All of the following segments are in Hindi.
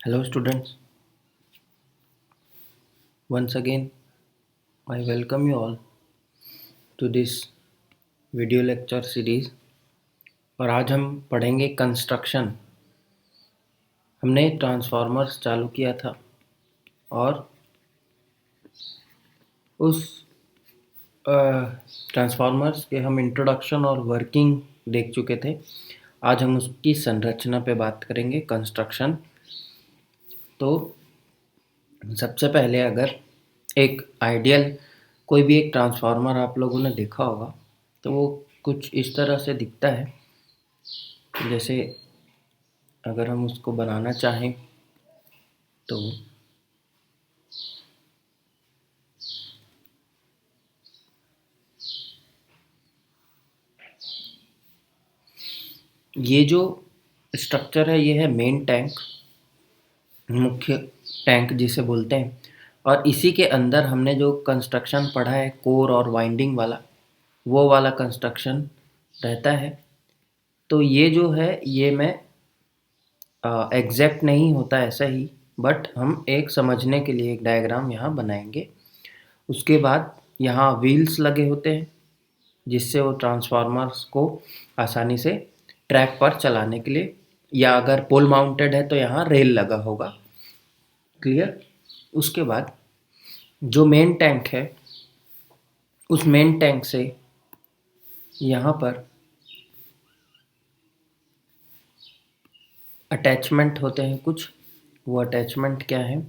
Hello, students. Once again, I welcome you all to this video lecture series. और आज हम पढ़ेंगे कंस्ट्रक्शन। हमने ट्रांसफॉर्मर्स चालू किया था और उस ट्रांसफॉर्मर्स के हम इंट्रोडक्शन और वर्किंग देख चुके थे। आज हम उसकी संरचना पे बात करेंगे, कंस्ट्रक्शन। तो सबसे पहले अगर एक आइडियल कोई भी एक ट्रांसफार्मर आप लोगों ने देखा होगा तो वो कुछ इस तरह से दिखता है। जैसे अगर हम उसको बनाना चाहें तो ये जो स्ट्रक्चर है ये है मेन टैंक, मुख्य टैंक जिसे बोलते हैं। और इसी के अंदर हमने जो कंस्ट्रक्शन पढ़ा है कोर और वाइंडिंग वाला, वो वाला कंस्ट्रक्शन रहता है। तो ये जो है ये मैं एग्जैक्ट नहीं होता ऐसा ही, बट हम एक समझने के लिए एक डायग्राम यहाँ बनाएंगे। उसके बाद यहाँ व्हील्स लगे होते हैं जिससे वो ट्रांसफार्मर्स को आसानी से ट्रैक पर चलाने के लिए, या अगर पोल माउंटेड है तो यहाँ रेल लगा होगा। क्लियर। उसके बाद जो मेन टैंक है उस मेन टैंक से यहाँ पर अटैचमेंट होते हैं कुछ। वो अटैचमेंट क्या है,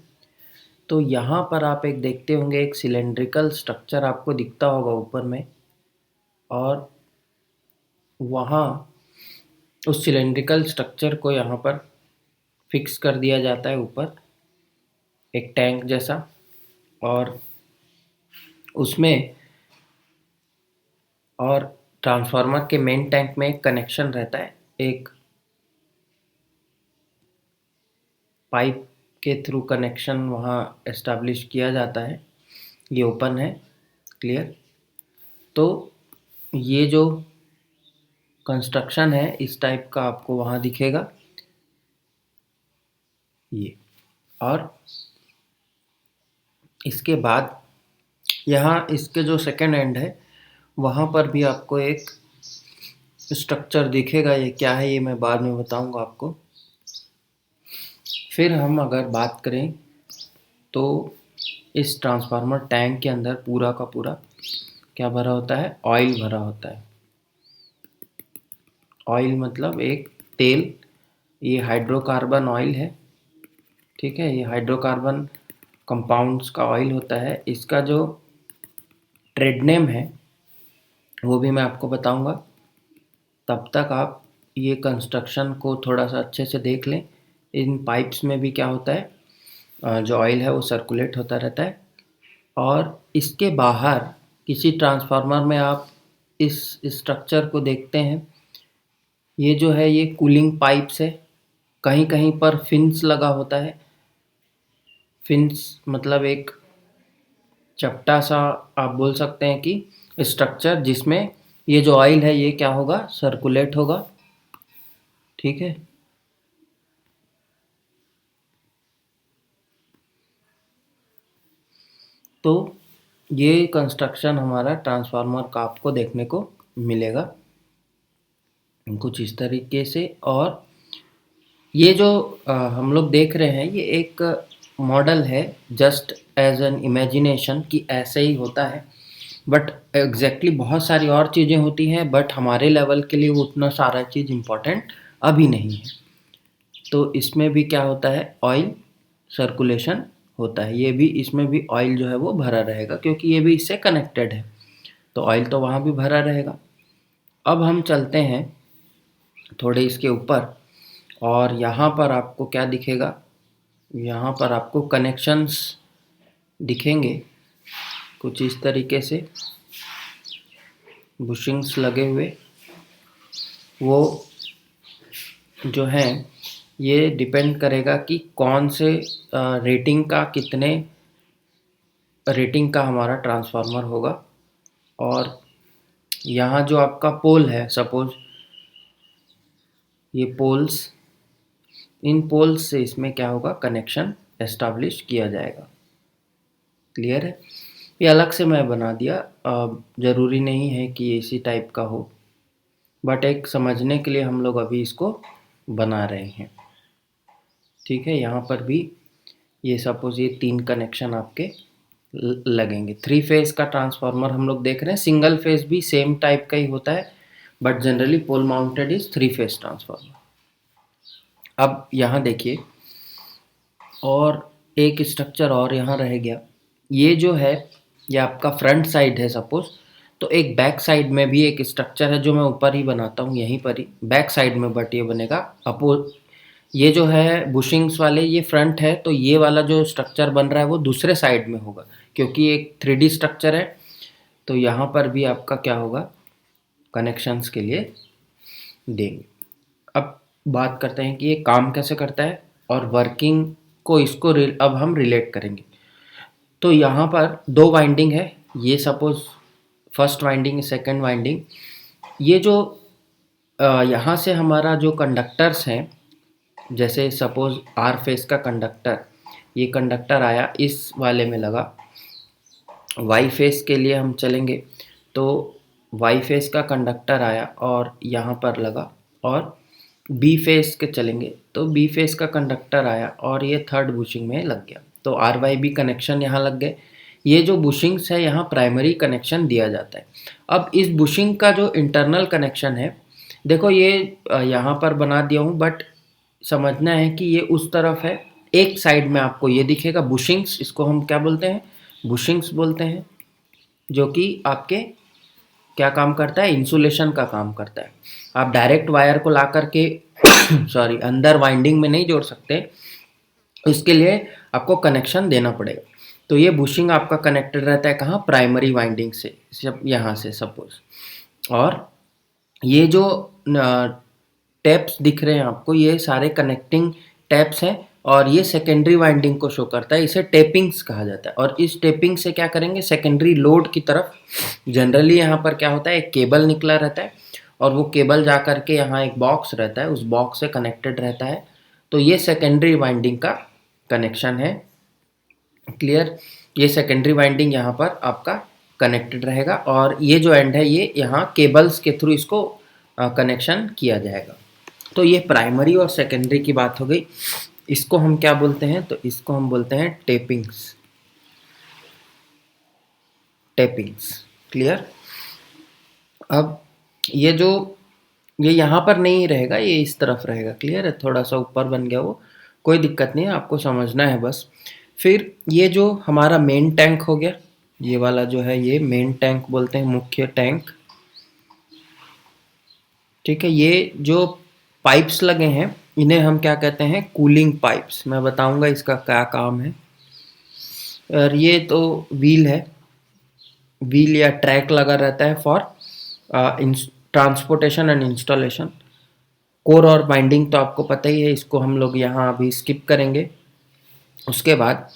तो यहाँ पर आप एक देखते होंगे, एक सिलेंड्रिकल स्ट्रक्चर आपको दिखता होगा ऊपर में, और वहाँ उस सिलेंड्रिकल स्ट्रक्चर को यहाँ पर फिक्स कर दिया जाता है ऊपर एक टैंक जैसा। और उसमें और ट्रांसफार्मर के मेन टैंक में एक कनेक्शन रहता है, एक पाइप के थ्रू कनेक्शन वहाँ एस्टैब्लिश किया जाता है। ये ओपन है। क्लियर। तो ये जो कंस्ट्रक्शन है इस टाइप का आपको वहाँ दिखेगा ये। और इसके बाद यहाँ इसके जो सेकेंड एंड है वहाँ पर भी आपको एक स्ट्रक्चर दिखेगा। ये क्या है ये मैं बाद में बताऊंगा आपको। फिर हम अगर बात करें तो इस ट्रांसफार्मर टैंक के अंदर पूरा का पूरा क्या भरा होता है, ऑयल भरा होता है। ऑयल मतलब एक तेल, ये हाइड्रोकार्बन ऑयल है। ठीक है, ये हाइड्रोकार्बन कंपाउंड्स का ऑयल होता है। इसका जो ट्रेड नेम है वो भी मैं आपको बताऊंगा। तब तक आप ये कंस्ट्रक्शन को थोड़ा सा अच्छे से देख लें। इन पाइप्स में भी क्या होता है, जो ऑयल है वो सर्कुलेट होता रहता है। और इसके बाहर किसी ट्रांसफार्मर में आप इस स्ट्रक्चर को देखते हैं, ये जो है ये कूलिंग पाइप्स है। कहीं कहीं पर फिन्स लगा होता है। फिन्स मतलब एक चपटा सा आप बोल सकते हैं कि स्ट्रक्चर जिसमें ये जो ऑयल है ये क्या होगा, सर्कुलेट होगा। ठीक है। तो ये कंस्ट्रक्शन हमारा ट्रांसफार्मर का आपको देखने को मिलेगा कुछ इस तरीके से। और ये जो हम लोग देख रहे हैं ये एक मॉडल है, जस्ट एज एन इमेजिनेशन कि ऐसे ही होता है। बट एग्जैक्टली बहुत सारी और चीज़ें होती हैं, बट हमारे लेवल के लिए वो उतना सारा चीज़ इम्पोर्टेंट अभी नहीं है। तो इसमें भी क्या होता है, ऑयल सर्कुलेशन होता है। ये भी, इसमें भी ऑयल जो है वो भरा रहेगा क्योंकि ये भी इससे कनेक्टेड है, तो ऑयल तो वहाँ भी भरा रहेगा। अब हम चलते हैं थोड़े इसके ऊपर, और यहाँ पर आपको क्या दिखेगा, यहाँ पर आपको कनेक्शंस दिखेंगे कुछ इस तरीके से, बुशिंग्स लगे हुए। वो जो हैं ये डिपेंड करेगा कि कौन से रेटिंग का, कितने रेटिंग का हमारा ट्रांसफार्मर होगा। और यहाँ जो आपका पोल है, सपोज ये पोल्स, इन पोल्स से इसमें क्या होगा, कनेक्शन एस्टाब्लिश किया जाएगा। क्लियर है? ये अलग से मैं बना दिया, ज़रूरी नहीं है कि ये इसी टाइप का हो, बट एक समझने के लिए हम लोग अभी इसको बना रहे हैं। ठीक है, यहाँ पर भी ये सपोज ये 3 कनेक्शन आपके लगेंगे। 3 फेज़ का ट्रांसफार्मर हम लोग देख रहे हैं, सिंगल फेज़ भी सेम टाइप का ही होता है, but generally pole mounted is 3 phase transformer. अब यहाँ देखिए, और एक स्ट्रक्चर और यहाँ रह गया। ये जो है, ये आपका फ्रंट साइड है सपोज, तो एक बैक साइड में भी एक स्ट्रक्चर है जो मैं ऊपर ही बनाता हूँ, यहीं पर ही बैक साइड में, बट ये बनेगा ये जो है बुशिंग्स वाले, ये फ्रंट है, तो ये वाला जो स्ट्रक्चर बन रहा है वो दूसरे साइड में होगा, क्योंकि एक 3D स्ट्रक्चर है। तो यहाँ पर भी आपका क्या होगा, कनेक्शंस के लिए देंगे। अब बात करते हैं कि ये काम कैसे करता है और वर्किंग को इसको अब हम रिलेट करेंगे। तो यहाँ पर 2 वाइंडिंग है, ये suppose first winding, second winding. ये जो यहाँ से हमारा जो कंडक्टर्स हैं, जैसे सपोज आर फेस का कंडक्टर, ये कंडक्टर आया इस वाले में लगा। वाई फेस के लिए हम चलेंगे तो वाई फेस का कंडक्टर आया और यहाँ पर लगा, और बी फेस के चलेंगे तो बी फेस का कंडक्टर आया और ये थर्ड बुशिंग में लग गया, तो आर वाई बी कनेक्शन यहाँ लग गए। ये जो बुशिंग्स है यहाँ प्राइमरी कनेक्शन दिया जाता है। अब इस बुशिंग का जो इंटरनल कनेक्शन है, देखो ये यहाँ पर बना दिया हूँ, बट समझना है कि ये उस तरफ है। एक साइड में आपको ये दिखेगा बुशिंग्स, इसको हम क्या बोलते हैं, बुशिंग्स बोलते हैं, जो कि आपके क्या काम करता है, इंसुलेशन का काम करता है। आप डायरेक्ट वायर को ला करके सॉरी अंदर वाइंडिंग में नहीं जोड़ सकते, इसके लिए आपको कनेक्शन देना पड़ेगा। तो ये बुशिंग आपका कनेक्टेड रहता है कहाँ, प्राइमरी वाइंडिंग से, यहाँ से सपोज। और ये जो टैप्स दिख रहे हैं आपको, ये सारे कनेक्टिंग टैप्स हैं, और ये सेकेंडरी वाइंडिंग को शो करता है, इसे टेपिंग्स कहा जाता है। और इस टेपिंग से क्या करेंगे, सेकेंडरी लोड की तरफ, जनरली यहाँ पर क्या होता है, एक केबल निकला रहता है, और वो केबल जा कर के यहाँ एक बॉक्स रहता है, उस बॉक्स से कनेक्टेड रहता है। तो ये सेकेंडरी वाइंडिंग का कनेक्शन है। क्लियर? ये सेकेंडरी वाइंडिंग यहाँ पर आपका कनेक्टेड रहेगा, और ये जो एंड है ये यहाँ केबल्स के थ्रू इसको कनेक्शन किया जाएगा। तो ये प्राइमरी और सेकेंडरी की बात हो गई। इसको हम क्या बोलते हैं, तो इसको हम बोलते हैं टेपिंग्स। Tapings, clear? अब ये जो ये यहाँ पर नहीं रहेगा, ये इस तरफ रहेगा। क्लियर है? थोड़ा सा ऊपर बन गया वो, कोई दिक्कत नहीं है, आपको समझना है बस। फिर ये जो हमारा मेन टैंक हो गया, ये वाला जो है ये मेन टैंक बोलते हैं, मुख्य टैंक। ठीक है, ये जो पाइप्स लगे हैं इन्हें हम क्या कहते हैं, कूलिंग पाइप्स। मैं बताऊंगा इसका क्या काम है। और ये तो व्हील है, व्हील या ट्रैक लगा रहता है for transportation and installation. Core और बाइंडिंग तो आपको पता ही है, इसको हम लोग यहाँ अभी स्किप करेंगे। उसके बाद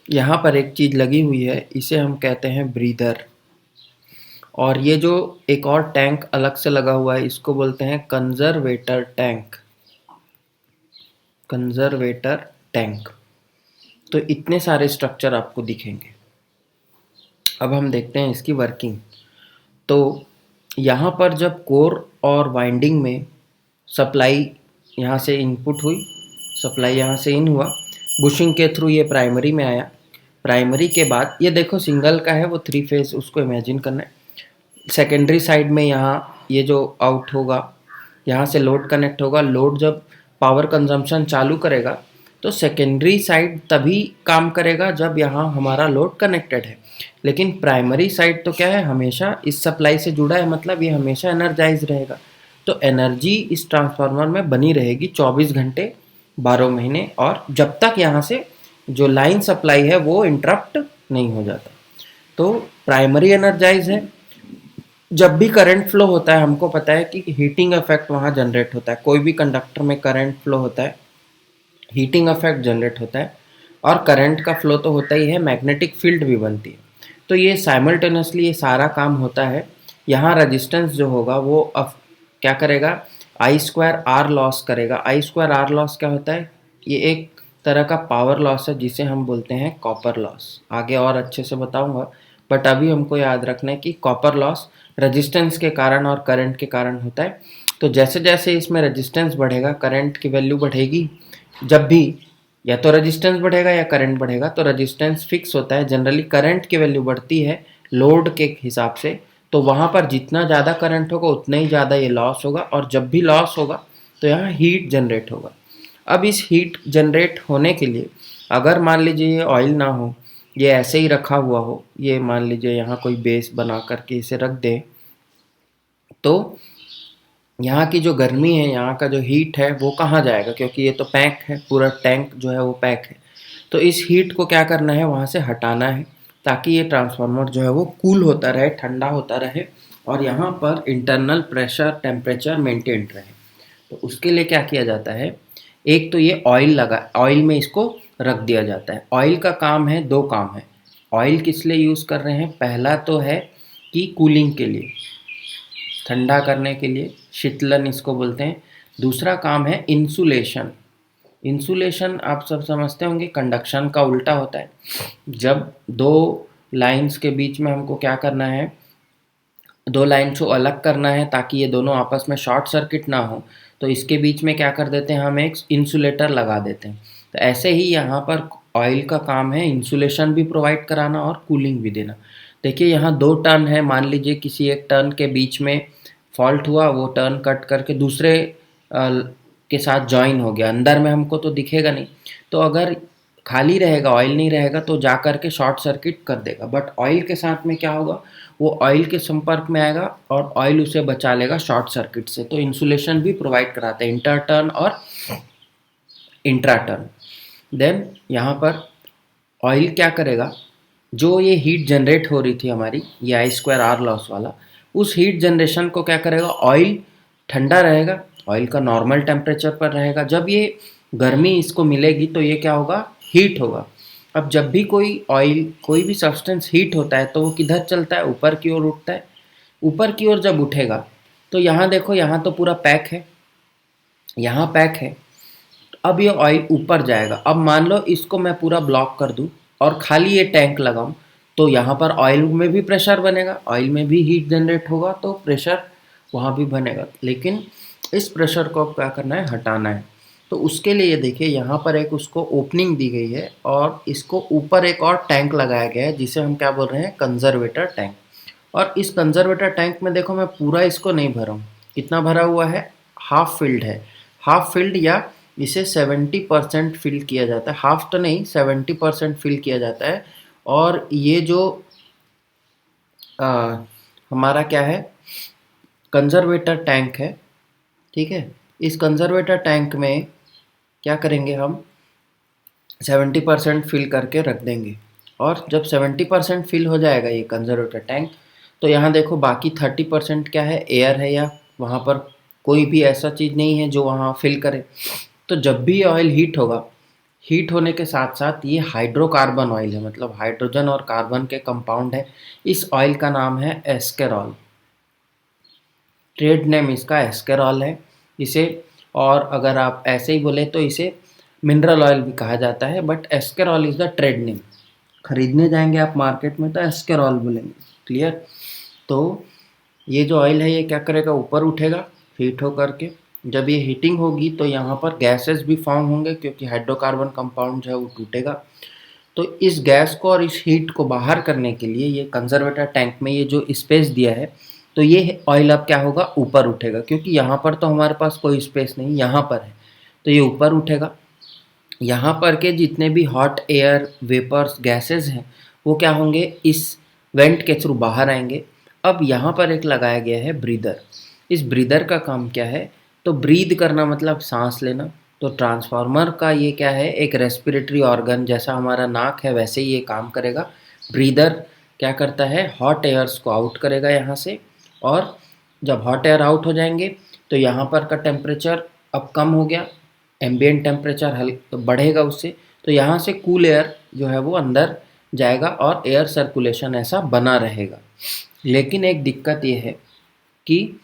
यहाँ पर एक चीज़ लगी हुई है, इसे हम कहते हैं ब्रीदर। और ये जो एक और टैंक अलग से लगा हुआ है, इसको बोलते हैं कंजर्वेटर टैंक। Conservator tank. तो इतने सारे स्ट्रक्चर आपको दिखेंगे। अब हम देखते हैं इसकी वर्किंग। तो यहाँ पर जब कोर और वाइंडिंग में सप्लाई यहाँ से इनपुट हुई, सप्लाई यहाँ से इन हुआ, बुशिंग के थ्रू ये प्राइमरी में आया। प्राइमरी के बाद ये देखो सिंगल का है, वो 3 फेज, उसको इमेजिन करना है। सेकेंडरी साइड में यहाँ ये जो आउट होगा, यहाँ से लोड कनेक्ट होगा। लोड जब पावर कंजम्पशन चालू करेगा तो सेकेंडरी साइड तभी काम करेगा जब यहाँ हमारा लोड कनेक्टेड है। लेकिन प्राइमरी साइड तो क्या है, हमेशा इस सप्लाई से जुड़ा है, मतलब ये हमेशा एनर्जाइज रहेगा। तो एनर्जी इस ट्रांसफार्मर में बनी रहेगी 24 घंटे 12 महीने, और जब तक यहाँ से जो लाइन सप्लाई है वो इंटरप्ट नहीं हो जाता। तो प्राइमरी एनर्जाइज है। जब भी करंट फ्लो होता है, हमको पता है कि हीटिंग इफेक्ट वहाँ जनरेट होता है। कोई भी कंडक्टर में करंट फ्लो होता है, हीटिंग इफेक्ट जनरेट होता है, और करंट का फ्लो तो होता ही है, मैग्नेटिक फील्ड भी बनती है। तो ये साइमल्टेनियसली ये सारा काम होता है। यहाँ रेजिस्टेंस जो होगा वो अब क्या करेगा, आई स्क्वायर आर लॉस करेगा। आई स्क्वायर आर लॉस क्या होता है, ये एक तरह का पावर लॉस है जिसे हम बोलते हैं कॉपर लॉस। आगे और अच्छे से बताऊंगा, बट अभी हमको याद रखना है कि कॉपर लॉस रेजिस्टेंस के कारण और करंट के कारण होता है। तो जैसे जैसे इसमें रेजिस्टेंस बढ़ेगा करंट की वैल्यू बढ़ेगी। जब भी या तो रेजिस्टेंस बढ़ेगा या करंट बढ़ेगा, तो रेजिस्टेंस फिक्स होता है, जनरली करंट की वैल्यू बढ़ती है लोड के हिसाब से। तो वहाँ पर जितना ज़्यादा करंट होगा उतना ही ज़्यादा ये लॉस होगा, और जब भी लॉस होगा तो यहाँ हीट जनरेट होगा। अब इस हीट जनरेट होने के लिए अगर मान लीजिए ये ऑयल ना हो, ये ऐसे ही रखा हुआ हो, ये मान लीजिए यहाँ कोई बेस बना करके इसे रख दे, तो यहाँ की जो गर्मी है, यहाँ का जो हीट है वो कहाँ जाएगा, क्योंकि ये तो पैक है, पूरा टैंक जो है वो पैक है। तो इस हीट को क्या करना है, वहाँ से हटाना है, ताकि ये ट्रांसफार्मर जो है वो कूल होता रहे, ठंडा होता रहे, और यहाँ पर इंटरनल प्रेशर टेम्परेचर मेंटेन रहे। तो उसके लिए क्या किया जाता है, एक तो ये ऑयल में इसको रख दिया जाता है। ऑयल का काम है, दो काम है। ऑयल किस लिए यूज़ कर रहे हैं, पहला तो है कि कूलिंग के लिए, ठंडा करने के लिए, शीतलन इसको बोलते हैं। दूसरा काम है इंसुलेशन। इंसुलेशन आप सब समझते होंगे, कंडक्शन का उल्टा होता है। जब दो लाइंस के बीच में हमको क्या करना है, दो लाइन को अलग करना है ताकि ये दोनों आपस में शॉर्ट सर्किट ना हो, तो इसके बीच में क्या कर देते हैं, हम एक इंसुलेटर लगा देते हैं। तो ऐसे ही यहाँ पर ऑयल का काम है इंसुलेशन भी प्रोवाइड कराना और कूलिंग भी देना। देखिए यहाँ दो टर्न है, मान लीजिए किसी एक टर्न के बीच में फॉल्ट हुआ, वो टर्न कट करके दूसरे के साथ ज्वाइन हो गया, अंदर में हमको तो दिखेगा नहीं। तो अगर खाली रहेगा, ऑयल नहीं रहेगा, तो जा कर के शॉर्ट सर्किट कर देगा। बट ऑयल के साथ में क्या होगा, वो ऑयल के संपर्क में आएगा और ऑयल उसे बचा लेगा शॉर्ट सर्किट से। तो इंसुलेशन भी प्रोवाइड कराते हैं, इंटर टर्न और इंट्रा टर्न। देन यहाँ पर ऑयल क्या करेगा, जो ये हीट जनरेट हो रही थी हमारी, ये I²R लॉस वाला, उस हीट जनरेशन को क्या करेगा, ऑयल ठंडा रहेगा, ऑयल का नॉर्मल टेम्परेचर पर रहेगा। जब ये गर्मी इसको मिलेगी तो ये क्या होगा, हीट होगा। अब जब भी कोई ऑयल, कोई भी सब्सटेंस हीट होता है तो वो किधर चलता है, ऊपर की ओर उठता है। ऊपर की ओर जब उठेगा तो यहाँ देखो, यहाँ तो पूरा पैक है, यहाँ पैक है। अब ये ऑयल ऊपर जाएगा। अब मान लो इसको मैं पूरा ब्लॉक कर दूं और खाली ये टैंक लगाऊं, तो यहाँ पर ऑयल में भी प्रेशर बनेगा, ऑयल में भी हीट जनरेट होगा, तो प्रेशर वहाँ भी बनेगा। लेकिन इस प्रेशर को अब क्या करना है, हटाना है। तो उसके लिए देखिए यहाँ पर एक उसको ओपनिंग दी गई है, और इसको ऊपर एक और टैंक लगाया गया है जिसे हम क्या बोल रहे हैं, कंजर्वेटर टैंक। और इस कंजर्वेटर टैंक में देखो, मैं पूरा इसको नहीं भरा हूँ। कितना भरा हुआ है, हाफ फिल्ड है। हाफ फिल्ड, या इसे 70% फिल किया जाता है, हाफ तो नहीं, 70% फिल किया जाता है। और ये जो आ, हमारा क्या है, कंजर्वेटर टैंक है, ठीक है। इस कंजर्वेटर टैंक में क्या करेंगे, हम 70% फिल करके रख देंगे। और जब 70% फिल हो जाएगा ये कंजर्वेटर टैंक, तो यहाँ देखो बाकी 30% क्या है, एयर है, या वहाँ पर कोई भी ऐसा चीज़ नहीं है जो वहाँ फिल करे। तो जब भी ऑयल हीट होगा, हीट होने के साथ साथ ये हाइड्रोकार्बन ऑयल है, मतलब हाइड्रोजन और कार्बन के कंपाउंड है। इस ऑयल का नाम है एस्केरॉल, ट्रेड नेम इसका एस्केरॉल है। इसे, और अगर आप ऐसे ही बोले तो इसे मिनरल ऑयल भी कहा जाता है, but escarole is the trade name. खरीदने जाएंगे आप मार्केट में तो एस्केरॉल बोलेंगे, क्लियर। तो ये जो ऑयल है ये क्या करेगा, ऊपर उठेगा हीट हो करके। जब ये हीटिंग होगी तो यहाँ पर गैसेस भी फॉर्म होंगे, क्योंकि हाइड्रोकार्बन कंपाउंड जो है वो टूटेगा। तो इस गैस को और इस हीट को बाहर करने के लिए ये कंजर्वेटर टैंक में ये जो स्पेस दिया है, तो ये ऑयल अब क्या होगा, ऊपर उठेगा, क्योंकि यहाँ पर तो हमारे पास कोई स्पेस नहीं, यहाँ पर है, तो ये ऊपर उठेगा। यहाँ पर के जितने भी हॉट एयर, वेपर्स, गैसेस हैं, वो क्या होंगे, इस वेंट के थ्रू बाहर आएंगे। अब यहाँ पर एक लगाया गया है ब्रीदर। इस ब्रीदर का काम क्या है, तो ब्रीद करना मतलब सांस लेना। तो ट्रांसफार्मर का ये क्या है, एक रेस्पिरेटरी ऑर्गन, जैसा हमारा नाक है वैसे ही ये काम करेगा। ब्रीदर क्या करता है, हॉट एयर्स को आउट करेगा यहाँ से, और जब हॉट एयर आउट हो जाएंगे तो यहाँ पर का टेम्परेचर अब कम हो गया, एम्बिएंट टेम्परेचर तो बढ़ेगा उससे, तो यहाँ से कूल एयर जो है वो अंदर जाएगा और एयर सर्कुलेशन ऐसा बना रहेगा। लेकिन एक दिक्कत ये है कि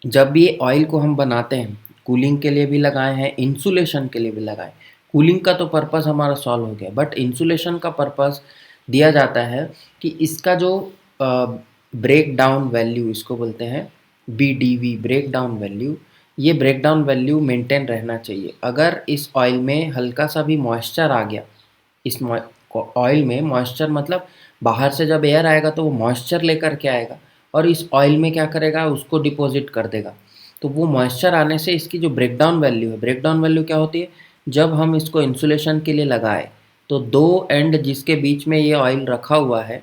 जब ये ऑयल को हम बनाते हैं, कूलिंग के लिए भी लगाए हैं, इंसुलेशन के लिए भी लगाए, कूलिंग का तो पर्पस हमारा सॉल्व हो गया, बट इंसुलेशन का पर्पस दिया जाता है कि इसका जो ब्रेक डाउन वैल्यू इसको बोलते हैं BDV, ब्रेक डाउन वैल्यू। ये ब्रेक डाउन वैल्यू मेंटेन रहना चाहिए। अगर इस ऑयल में हल्का सा भी मॉइस्चर आ गया, इस ऑयल में मॉइस्चर मतलब बाहर से जब एयर आएगा तो वो मॉइस्चर लेकर के आएगा और इस ऑयल में क्या करेगा, उसको डिपॉजिट कर देगा। तो वो मॉइस्चर आने से इसकी जो ब्रेकडाउन वैल्यू है, ब्रेकडाउन वैल्यू क्या होती है, जब हम इसको इंसुलेशन के लिए लगाए तो दो एंड जिसके बीच में ये ऑयल रखा हुआ है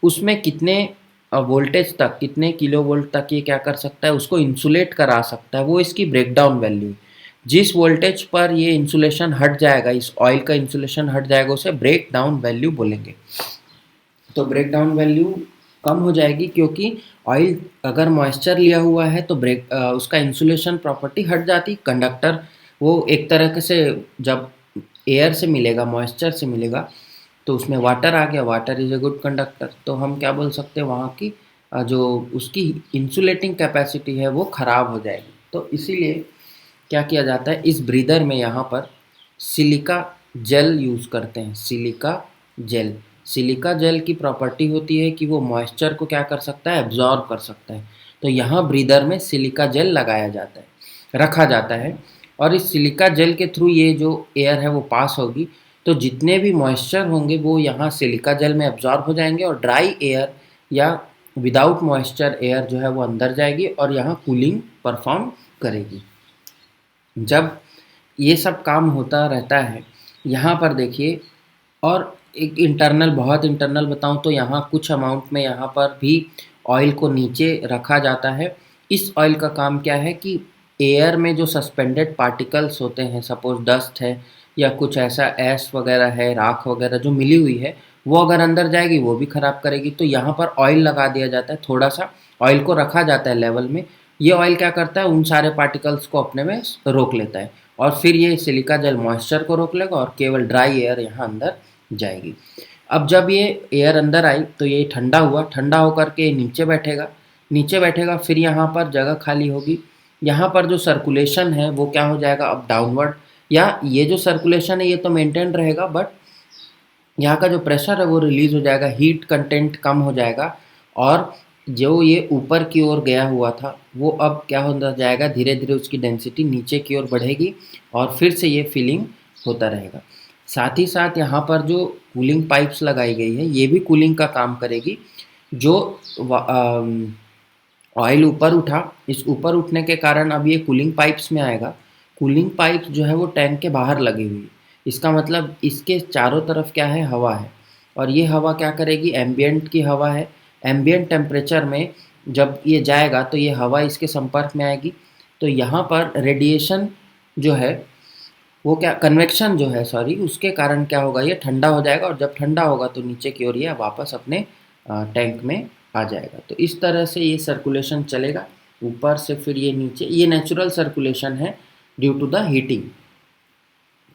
उसमें कितने वोल्टेज तक, कितने किलो वोल्ट तक ये क्या कर सकता है, उसको इंसुलेट करा सकता है, वो इसकी ब्रेकडाउन वैल्यू है। जिस वोल्टेज पर ये इंसुलेशन हट जाएगा, इस ऑयल का इंसुलेशन हट जाएगा, उसे ब्रेक डाउन वैल्यू बोलेंगे। तो ब्रेक डाउन वैल्यू कम हो जाएगी क्योंकि ऑयल अगर मॉइस्चर लिया हुआ है तो उसका इंसुलेशन प्रॉपर्टी हट जाती। कंडक्टर वो एक तरह से जब एयर से मिलेगा, मॉइस्चर से मिलेगा, तो उसमें वाटर आ गया, water is a good conductor, तो हम क्या बोल सकते हैं, वहाँ की जो उसकी इंसुलेटिंग कैपेसिटी है वो ख़राब हो जाएगी। तो इसीलिए क्या किया जाता है, इस ब्रीदर में यहाँ पर सिलिका जेल यूज़ करते हैं। सिलिका जेल की प्रॉपर्टी होती है कि वो मॉइस्चर को क्या कर सकता है, एब्जॉर्ब कर सकता है। तो यहाँ ब्रीदर में सिलिका जेल लगाया जाता है, रखा जाता है, और इस सिलिका जेल के थ्रू ये जो एयर है वो पास होगी। तो जितने भी मॉइस्चर होंगे वो यहाँ सिलिका जेल में एब्जॉर्ब हो जाएंगे और ड्राई एयर या विदाउट मॉइस्चर एयर जो है वो अंदर जाएगी और यहाँ कूलिंग परफॉर्म करेगी। जब ये सब काम होता रहता है, यहाँ पर देखिए, और एक इंटरनल, बहुत इंटरनल बताऊँ तो यहाँ कुछ अमाउंट में यहाँ पर भी ऑयल को नीचे रखा जाता है। इस ऑयल का काम क्या है कि एयर में जो सस्पेंडेड पार्टिकल्स होते हैं, सपोज डस्ट है या कुछ ऐसा ऐश वगैरह है, राख वगैरह जो मिली हुई है, वो अगर अंदर जाएगी वो भी ख़राब करेगी। तो यहाँ पर ऑयल लगा दिया जाता है, थोड़ा सा ऑयल को रखा जाता है लेवल में। ये ऑयल क्या करता है, उन सारे पार्टिकल्स को अपने में रोक लेता है और फिर ये सिलिका जेल मॉइस्चर को रोक लेगा और केवल ड्राई एयर यहाँ अंदर जाएगी। अब जब ये एयर अंदर आई तो ये ठंडा हुआ, ठंडा होकर के नीचे बैठेगा, नीचे बैठेगा, फिर यहाँ पर जगह खाली होगी। यहाँ पर जो सर्कुलेशन है वो क्या हो जाएगा, अब डाउनवर्ड, या ये जो सर्कुलेशन है ये तो मेंटेन रहेगा, बट यहाँ का जो प्रेशर है वो रिलीज़ हो जाएगा, हीट कंटेंट कम हो जाएगा, और जो ये ऊपर की ओर गया हुआ था वो अब क्या होता जाएगा, धीरे धीरे उसकी डेंसिटी नीचे की ओर बढ़ेगी और फिर से ये फिलिंग होता रहेगा। साथ ही साथ यहाँ पर जो कूलिंग पाइप्स लगाई गई है ये भी कूलिंग का काम करेगी। जो ऑयल ऊपर उठा, इस ऊपर उठने के कारण अब ये कूलिंग पाइप्स में आएगा। कूलिंग पाइप जो है वो टैंक के बाहर लगी हुई है, इसका मतलब इसके चारों तरफ क्या है, हवा है, और ये हवा क्या करेगी, एम्बियंट की हवा है। एम्बियंट टेम्परेचर में जब ये जाएगा तो ये हवा इसके संपर्क में आएगी, तो यहाँ पर रेडिएशन जो है वो क्या, कन्वेक्शन जो है सॉरी, उसके कारण क्या होगा, ये ठंडा हो जाएगा, और जब ठंडा होगा तो नीचे की ओर ये वापस अपने टैंक में आ जाएगा। तो इस तरह से ये सर्कुलेशन चलेगा ऊपर से फिर ये नीचे, ये नेचुरल सर्कुलेशन है due to the heating.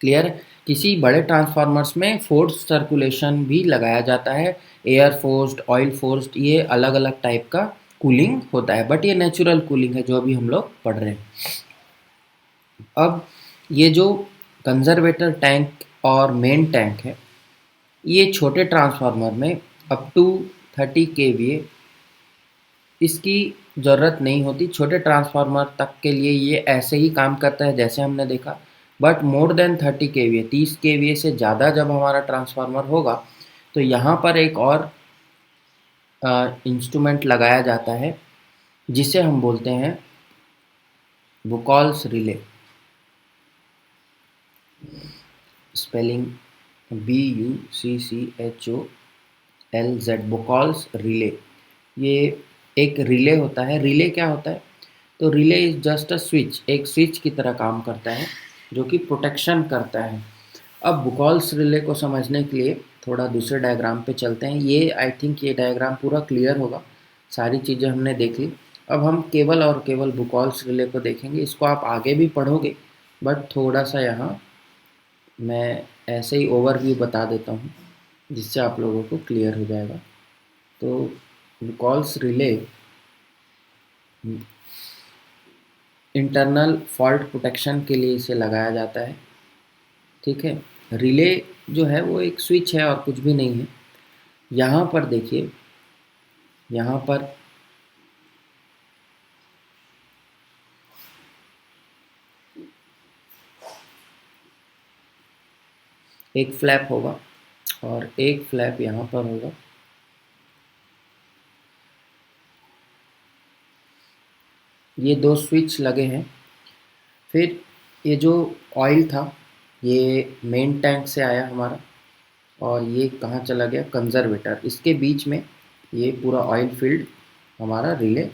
Clear है। किसी बड़े ट्रांसफार्मर्स में फोर्स्ड सर्कुलेशन भी लगाया जाता है, एयर फोर्स्ड, ऑयल फोर्स्ड, ये अलग अलग टाइप का कूलिंग होता है, बट ये नेचुरल कूलिंग है जो अभी हम लोग पढ़ रहे हैं। अब ये जो कंजर्वेटर टैंक और मेन टैंक है, ये छोटे ट्रांसफार्मर में अप टू 30 kVA इसकी ज़रूरत नहीं होती। छोटे ट्रांसफार्मर तक के लिए ये ऐसे ही काम करता है जैसे हमने देखा, but more than 30 kVA, 30 kVA से ज़्यादा जब हमारा ट्रांसफार्मर होगा तो यहाँ पर एक और इंस्ट्रूमेंट लगाया जाता है जिसे हम बोलते हैं बुकॉल्स रिले, स्पेलिंग BUCCHOLZ, बुकॉल्स रिले। ये एक रिले होता है। रिले क्या होता है, तो relay is just a switch, एक स्विच की तरह काम करता है जो कि प्रोटेक्शन करता है। अब बुकॉल्स रिले को समझने के लिए थोड़ा दूसरे डायग्राम पे चलते हैं। ये आई थिंक ये डायग्राम पूरा क्लियर होगा, सारी चीज़ें हमने देख ली। अब हम केवल और केवल बुकॉल्स रिले को देखेंगे। इसको आप आगे भी पढ़ोगे, बट थोड़ा सा यहाँ मैं ऐसे ही ओवरव्यू बता देता हूँ जिससे आप लोगों को क्लियर हो जाएगा। तो Buchholz relay internal fault protection के लिए इसे लगाया जाता है। ठीक है। रिले जो है वो एक स्विच है और कुछ भी नहीं है। यहाँ पर देखिए, यहाँ पर एक फ्लैप होगा और एक फ्लैप यहाँ पर होगा। ये दो स्विच लगे हैं। फिर ये जो ऑयल था ये मेन टैंक से आया हमारा, और ये कहाँ चला गया, कंजर्वेटर। इसके बीच में ये पूरा ऑयल फील्ड हमारा रिले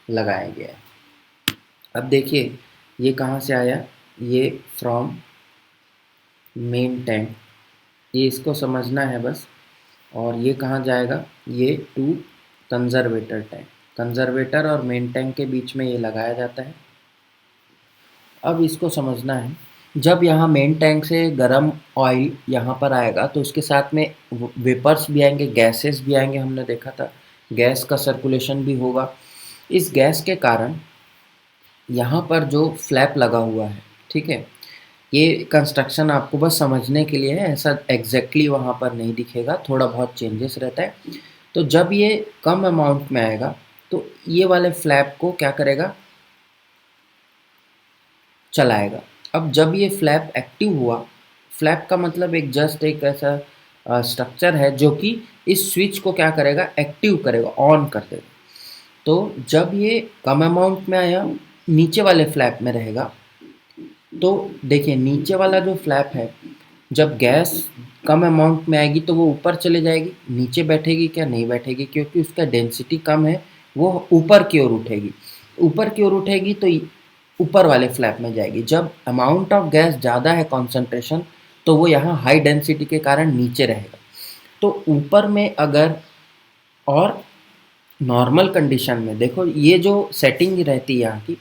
लगाया गया है। अब देखिए ये कहाँ से आया, ये फ्रॉम मेन टैंक, ये इसको समझना है बस। और ये कहाँ जाएगा, ये टू कंजर्वेटर टैंक। कंजर्वेटर और मेन टैंक के बीच में ये लगाया जाता है। अब इसको समझना है, जब यहाँ मेन टैंक से गर्म ऑयल यहाँ पर आएगा तो उसके साथ में वेपर्स भी आएंगे, गैसेस भी आएंगे। हमने देखा था गैस का सर्कुलेशन भी होगा। इस गैस के कारण यहाँ पर जो फ्लैप लगा हुआ है, ठीक है, ये कंस्ट्रक्शन आपको बस समझने के लिए है, ऐसा एग्जैक्टली वहाँ पर नहीं दिखेगा, थोड़ा बहुत चेंजेस रहता है। तो जब ये कम अमाउंट में आएगा तो ये वाले फ्लैप को क्या करेगा, चलाएगा। अब जब ये फ्लैप एक्टिव हुआ, फ्लैप का मतलब एक जस्ट एक ऐसा स्ट्रक्चर है जो कि इस स्विच को क्या करेगा, एक्टिव करेगा, ऑन कर देगा। तो जब ये कम अमाउंट में आया, नीचे वाले फ्लैप में रहेगा, तो देखिए नीचे वाला जो फ्लैप है, जब गैस कम अमाउंट में आएगी तो वो ऊपर चले जाएगी, नीचे बैठेगी क्या, नहीं बैठेगी, क्योंकि उसका डेंसिटी कम है, वो ऊपर की ओर उठेगी। ऊपर की ओर उठेगी तो ऊपर वाले फ्लैप में जाएगी। जब अमाउंट ऑफ गैस ज़्यादा है कॉन्सेंट्रेशन, तो वो यहाँ हाई डेंसिटी के कारण नीचे रहेगा। तो ऊपर में अगर, और नॉर्मल कंडीशन में देखो ये जो सेटिंग रहती है यहाँ की,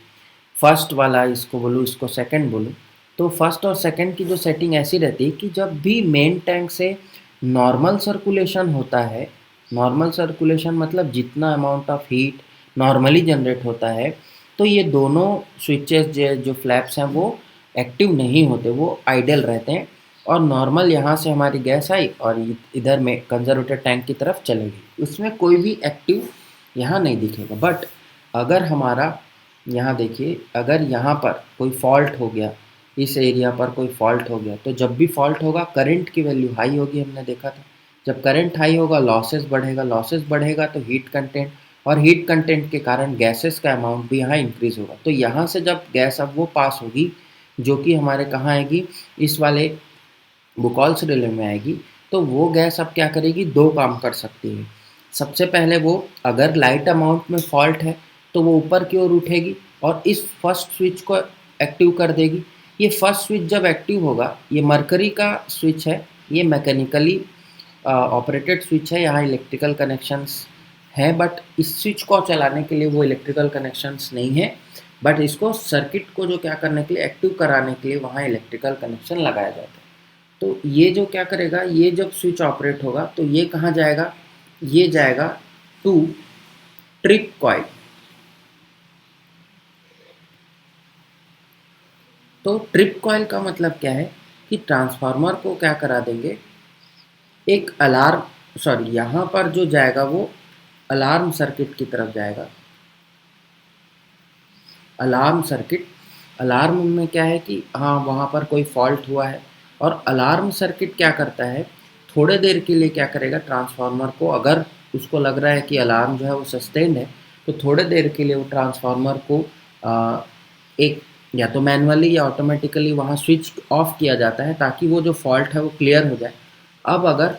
फर्स्ट वाला इसको बोलूँ, इसको सेकंड बोलूँ, तो फर्स्ट और सेकंड की जो सेटिंग ऐसी रहती है कि जब भी मेन टैंक से नॉर्मल सर्कुलेशन होता है, नॉर्मल सर्कुलेशन मतलब जितना amount of heat normally generate होता है, तो ये दोनों स्विचेस जो फ्लैप्स हैं वो एक्टिव नहीं होते, वो आइडल रहते हैं। और नॉर्मल यहाँ से हमारी गैस आई और इधर में कंजर्वेटर टैंक की तरफ चलेगी, उसमें कोई भी एक्टिव यहाँ नहीं दिखेगा। बट अगर हमारा यहाँ देखिए, अगर यहाँ पर कोई फॉल्ट हो गया, इस एरिया पर कोई फॉल्ट हो गया, तो जब भी फॉल्ट होगा करंट की वैल्यू हाई होगी, हमने देखा था। जब करंट हाई होगा लॉसेस बढ़ेगा, लॉसेस बढ़ेगा तो हीट कंटेंट, और हीट कंटेंट के कारण गैसेस का अमाउंट भी यहाँ इंक्रीज होगा। तो यहाँ से जब गैस अब वो पास होगी जो कि हमारे कहाँ आएगी, इस वाले बुकॉल्स रिले में आएगी, तो वो गैस अब क्या करेगी, दो काम कर सकती है। सबसे पहले वो अगर लाइट अमाउंट में फॉल्ट है तो वो ऊपर की ओर उठेगी और इस फर्स्ट स्विच को एक्टिव कर देगी। ये फर्स्ट स्विच जब एक्टिव होगा, ये मरकरी का स्विच है, ये मैकेनिकली ऑपरेटेड स्विच है, यहाँ इलेक्ट्रिकल कनेक्शंस हैं, बट इस स्विच को चलाने के लिए वो इलेक्ट्रिकल कनेक्शंस नहीं है, बट इसको सर्किट को जो क्या करने के लिए, एक्टिव कराने के लिए वहाँ इलेक्ट्रिकल कनेक्शन लगाया जाता है। तो ये जो क्या करेगा, ये जब स्विच ऑपरेट होगा तो ये कहाँ जाएगा, ये जाएगा टू ट्रिप कॉइल। तो ट्रिप कॉइल का मतलब क्या है कि ट्रांसफार्मर को क्या करा देंगे, एक अलार्म, सॉरी यहाँ पर जो जाएगा वो अलार्म सर्किट की तरफ जाएगा। अलार्म सर्किट, अलार्म में क्या है कि हाँ वहाँ पर कोई फॉल्ट हुआ है, और अलार्म सर्किट क्या करता है, थोड़े देर के लिए क्या करेगा, ट्रांसफार्मर को, अगर उसको लग रहा है कि अलार्म जो है वो सस्टेन्ड है, तो थोड़े देर के लिए वो ट्रांसफार्मर को एक या तो मैनुअली या ऑटोमेटिकली वहाँ स्विच ऑफ किया जाता है ताकि वो जो फॉल्ट है वो क्लियर हो जाए। अब अगर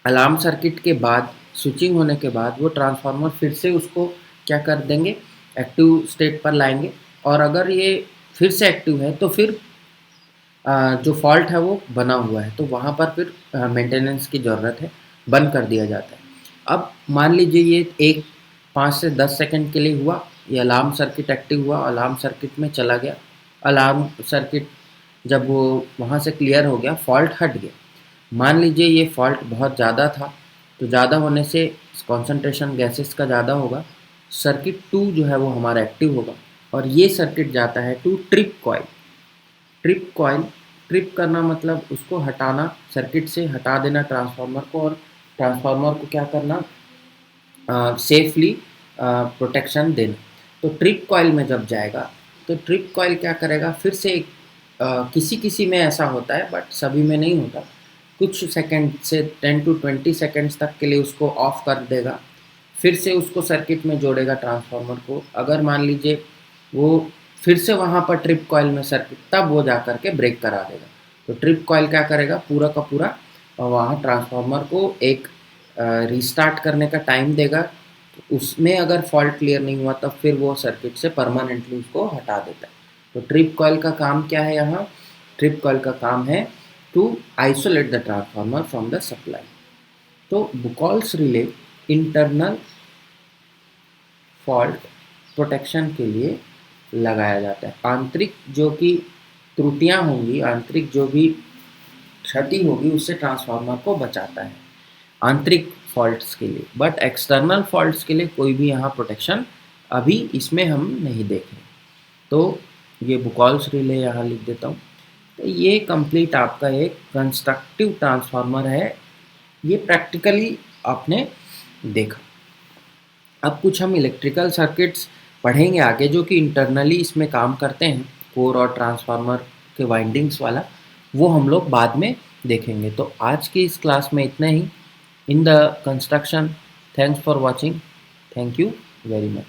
अलार्म सर्किट के बाद, स्विचिंग होने के बाद, वो ट्रांसफार्मर फिर से उसको क्या कर देंगे, एक्टिव स्टेट पर लाएंगे, और अगर ये फिर से एक्टिव है तो फिर जो फॉल्ट है वो बना हुआ है, तो वहाँ पर फिर मेंटेनेंस की ज़रूरत है, बंद कर दिया जाता है। अब मान लीजिए ये एक 5 से 10 सेकंड के लिए हुआ, ये अलार्म सर्किट एक्टिव हुआ, अलार्म सर्किट में चला गया, अलार्म सर्किट जब वो वहाँ से क्लियर हो गया, फॉल्ट हट गया। मान लीजिए ये फॉल्ट बहुत ज़्यादा था, तो ज़्यादा होने से कॉन्सेंट्रेशन गैसेस का ज़्यादा होगा, सर्किट 2 जो है वो हमारा एक्टिव होगा, और ये सर्किट जाता है to trip coil. Trip coil trip करना मतलब उसको हटाना, सर्किट से हटा देना ट्रांसफार्मर को, और ट्रांसफार्मर को क्या करना, सेफली प्रोटेक्शन देना। तो ट्रिप कॉइल में जब जाएगा तो ट्रिप कॉइल क्या करेगा, फिर से किसी किसी में ऐसा होता है बट सभी में नहीं होता, कुछ सेकंड से 10 to 20 सेकंड्स तक के लिए उसको ऑफ कर देगा, फिर से उसको सर्किट में जोड़ेगा ट्रांसफार्मर को। अगर मान लीजिए वो फिर से वहाँ पर ट्रिप कॉइल में सर्किट, तब वो जा कर के ब्रेक करा देगा। तो ट्रिप कॉइल क्या करेगा, पूरा का पूरा वहाँ ट्रांसफार्मर को एक रीस्टार्ट करने का टाइम देगा। तो उसमें अगर फॉल्ट क्लियर नहीं हुआ तब फिर वो सर्किट से परमानेंटली उसको हटा देता है। तो ट्रिप कॉइल का काम क्या है यहाँ, ट्रिप कॉइल का काम है to isolate the transformer from the supply. तो Buchholz relay internal fault protection के लिए लगाया जाता है। आंतरिक जो कि त्रुटियां होंगी, आंतरिक जो भी क्षति होगी उससे ट्रांसफार्मर को बचाता है, आंतरिक फॉल्ट्स के लिए। बट एक्सटर्नल फॉल्ट्स के लिए कोई भी यहाँ प्रोटेक्शन अभी इसमें हम नहीं देख रहे। तो ये बुकॉल्स रिले यहाँ लिख देता हूँ। तो ये कंप्लीट आपका एक कंस्ट्रक्टिव ट्रांसफार्मर है, ये प्रैक्टिकली आपने देखा। अब कुछ हम इलेक्ट्रिकल सर्किट्स पढ़ेंगे आगे जो कि इंटरनली इसमें काम करते हैं, कोर और ट्रांसफार्मर के वाइंडिंग्स वाला, वो हम लोग बाद में देखेंगे। तो आज की इस क्लास में इतना ही in the construction. Thanks for watching, thank you very much.